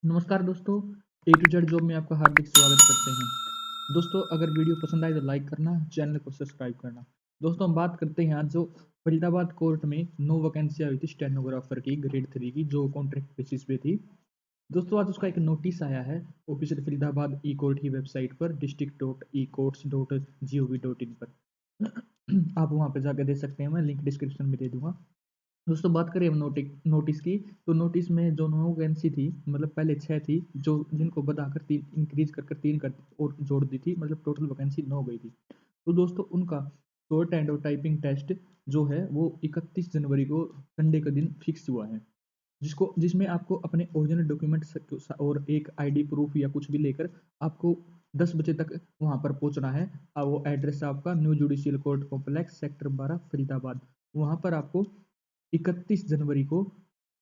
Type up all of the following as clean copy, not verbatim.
नमस्कार दोस्तों, ए to Z job में आपका हार्दिक स्वागत करते हैं। दोस्तों, अगर वीडियो पसंद आए तो लाइक करना, चैनल को सब्सक्राइब करना। दोस्तों, हम बात करते हैं आज जो फरीदाबाद कोर्ट में 9 वैकेंसी आई थी स्टेनोग्राफर की ग्रेड 3 की, जो कॉन्ट्रैक्ट बेसिस पे थी। दोस्तों, आज उसका एक नोटिस आया है ऑफिशियल फरीदाबाद ई कोर्ट की वेबसाइट पर district.ecourts.gov.in पर। आप वहाँ पे जाकर देख सकते हैं, मैं लिंक डिस्क्रिप्शन में दे दूंगा। दोस्तों, बात करें हम नोटिस की, तो नोटिस में जो 9 वैकेंसी थी, मतलब पहले 6 थी, जो जिनको बढ़ाकर 3 इंक्रीज कर 3 कर और जोड़ दी थी, मतलब टोटल वैकेंसी 9 हो गई थी। तो दोस्तों, उनका शॉर्ट हैंड और टाइपिंग टेस्ट जो है वो 31 जनवरी को संडे का दिन फिक्स हुआ है, जिसमें आपको अपने ओरिजिनल डॉक्यूमेंट और एक आईडी प्रूफ या कुछ भी लेकर आपको 10 बजे तक वहां पर पहुंचना है। वो एड्रेस है आपका new judicial court complex sector 12 Faridabad. वहां पर आपको 31 जनवरी को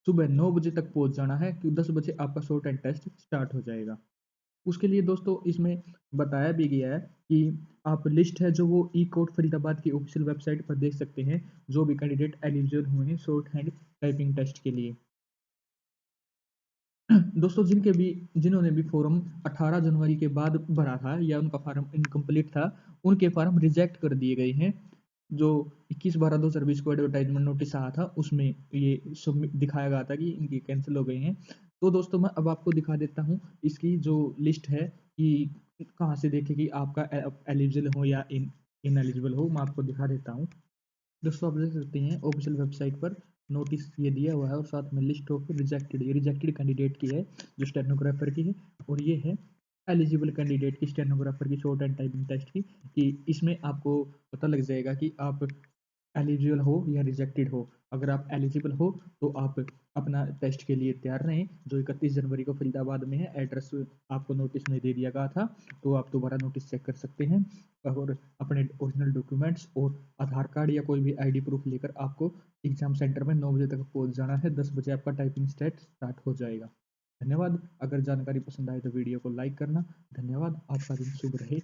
सुबह 9 बजे तक पहुंच जाना है, क्योंकि 10 बजे आपका शॉर्ट एंड टेस्ट स्टार्ट हो जाएगा। उसके लिए दोस्तों इसमें बताया भी गया है कि आप लिस्ट है जो वो ई कोर्ट फरीदाबाद की ऑफिशियल वेबसाइट पर देख सकते हैं, जो भी कैंडिडेट एलिजिबल हुए हैं शॉर्ट हैंड टाइपिंग टेस्ट के लिए। दोस्तों, जिन्होंने भी फॉर्म 18 जनवरी के बाद भरा था या उनका फॉर्म इनकम्प्लीट था, उनके फॉर्म रिजेक्ट कर दिए गए हैं। जो 21/12/2020 को एडवर्टाइजमेंट नोटिस आया था, उसमें ये सबमिट दिखाया गया था कि इनकी कैंसिल हो गई हैं। तो दोस्तों, मैं अब आपको दिखा देता हूँ इसकी जो लिस्ट है कि कहाँ से देखें कि आपका एलिजिबल हो या इन एलिजिबल हो। मैं आपको दिखा देता हूँ। दोस्तों, आप देख सकते हैं ऑफिशियल वेबसाइट पर नोटिस ये दिया हुआ है और साथ में लिस्ट ऑफ रिजेक्टेड, ये रिजेक्टेड कैंडिडेट की है जो स्टेनोग्राफर की है, और ये है एलिजिबल कैंडिडेट की स्टेनोग्राफर की शॉर्ट एंड टाइपिंग टेस्ट की। कि इसमें आपको पता लग जाएगा कि आप एलिजिबल हो या रिजेक्टेड हो। अगर आप एलिजिबल हो तो आप अपना टेस्ट के लिए तैयार रहें, जो 31 जनवरी को फरीदाबाद में है। एड्रेस आपको नोटिस में दे दिया गया था, तो आप दोबारा नोटिस चेक कर सकते हैं। और अपने ओरिजिनल डॉक्यूमेंट्स और आधार कार्ड या कोई भी आईडी प्रूफ लेकर आपको एग्जाम सेंटर में 9 बजे तक पहुंच जाना है। 10 बजे आपका टाइपिंग टेस्ट स्टार्ट हो जाएगा। धन्यवाद। अगर जानकारी पसंद आए तो वीडियो को लाइक करना। धन्यवाद। आपका दिन शुभ रहे।